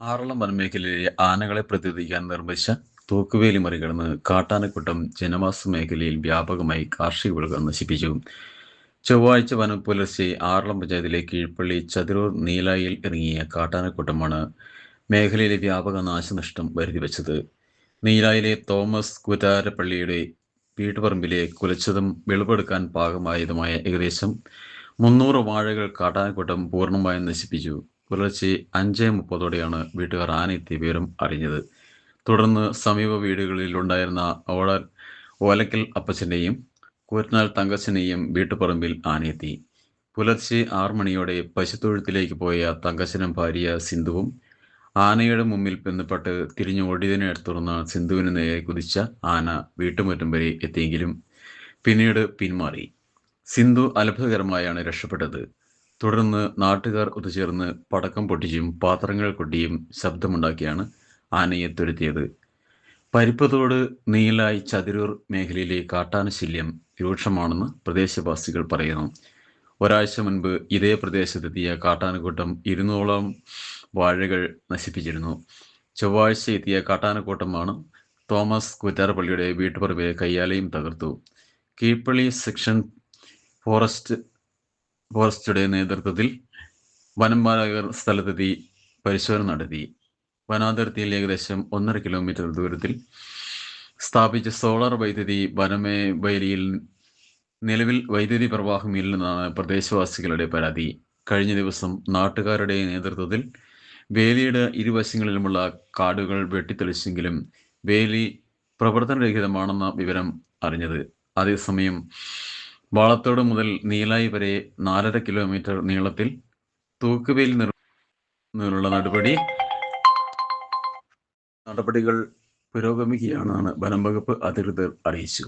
ആറളം വനമേഖലയിലെ ആനകളെ പ്രതിരോധിക്കാൻ നിർമ്മിച്ച തൂക്കുവേലി മറികടന്ന് കാട്ടാനക്കൂട്ടം ജനവാസ മേഖലയിൽ വ്യാപകമായി കാർഷിക വിളകൾ നശിപ്പിച്ചു. ചൊവ്വാഴ്ച പുലർച്ചെ ആറളം പഞ്ചായത്തിലെ കീഴ്പള്ളി ചതിരൂർ നീലായിൽ ഇറങ്ങിയ കാട്ടാനക്കൂട്ടമാണ് മേഖലയിലെ വ്യാപക നാശനഷ്ടം വരുത്തിവെച്ചത്. നീലായിലെ തോമസ് കുറ്റാരപ്പള്ളിയുടെ വീട്ടുപറമ്പിലെ കുലച്ചതും വിളവെടുക്കാൻ പാകമായതുമായ ഏകദേശം 300 വാഴകൾ കാട്ടാനക്കൂട്ടം പൂർണ്ണമായും നശിപ്പിച്ചു. പുലർച്ചെ 5:30 വീട്ടുകാർ ആനയെത്തിയ വിവരം അറിഞ്ഞത്. തുടർന്ന് സമീപ വീടുകളിൽ ഉണ്ടായിരുന്ന ഓലക്കൽ അപ്പച്ചൻ്റെയും കൂറ്റനാൽ തങ്കച്ചനെയും വീട്ടുപറമ്പിൽ ആനയെത്തി. പുലർച്ചെ 6 മണിയോടെ പശുത്തൊഴുത്തിലേക്ക് പോയ തങ്കച്ചനും ഭാര്യ സിന്ധുവും ആനയുടെ മുമ്പിൽ ബന്ധപ്പെട്ട് തിരിഞ്ഞ് ഓടിയതിനെ തുടർന്ന് സിന്ധുവിന് നേരെ കുതിച്ച ആന വീട്ടുമുറ്റം വരെ എത്തിയെങ്കിലും പിന്നീട് പിന്മാറി. സിന്ധു അത്ഭുതകരമായാണ് രക്ഷപ്പെട്ടത്. തുടർന്ന് നാട്ടുകാർ ഒത്തുചേർന്ന് പടക്കം പൊട്ടിച്ചും പാത്രങ്ങൾ കൊട്ടിയും ശബ്ദമുണ്ടാക്കിയാണ് ആനയെ തുരത്തിയത്. പരിപ്പത്തോട് നീലായി ചതിരൂർ മേഖലയിലെ കാട്ടാനശല്യം രൂക്ഷമാണെന്ന് പ്രദേശവാസികൾ പറയുന്നു. ഒരാഴ്ച മുൻപ് ഇതേ പ്രദേശത്തെത്തിയ കാട്ടാനക്കൂട്ടം 200ഓളം വാഴകൾ നശിപ്പിച്ചിരുന്നു. ചൊവ്വാഴ്ച എത്തിയ കാട്ടാനക്കൂട്ടമാണ് തോമസ് കുറ്റാരപ്പള്ളിയുടെ വീട്ടുപറമ്പിലെ കയ്യാലയും തകർത്തു. കീഴ്പള്ളി സെക്ഷൻ ഫോറസ്റ്റുടെ നേതൃത്വത്തിൽ വനംപാലകർ സ്ഥലത്തെത്തി പരിശോധന നടത്തി. വനാതിർത്തിയിൽ ഏകദേശം 1.5 കിലോമീറ്റർ ദൂരത്തിൽ സ്ഥാപിച്ച സോളാർ വൈദ്യുതി വനമേഖലയിൽ നിലവിൽ വൈദ്യുതി പ്രവാഹമില്ലെന്നാണ് പ്രദേശവാസികളുടെ പരാതി. കഴിഞ്ഞ ദിവസം നാട്ടുകാരുടെ നേതൃത്വത്തിൽ വേലിയുടെ ഇരുവശങ്ങളിലുമുള്ള കാടുകൾ വെട്ടിത്തെളിച്ചെങ്കിലും വേലി പ്രവർത്തനരഹിതമാണെന്ന വിവരം അറിഞ്ഞത്. അതേസമയം വാളത്തോട് മുതൽ നീലായി വരെ 4.5 കിലോമീറ്റർ നീളത്തിൽ തൂക്കുവേലി നിർമ്മാണത്തിനുള്ള നടപടികൾ പുരോഗമിക്കുകയാണെന്ന് വനം വകുപ്പ് അധികൃതർ അറിയിച്ചു.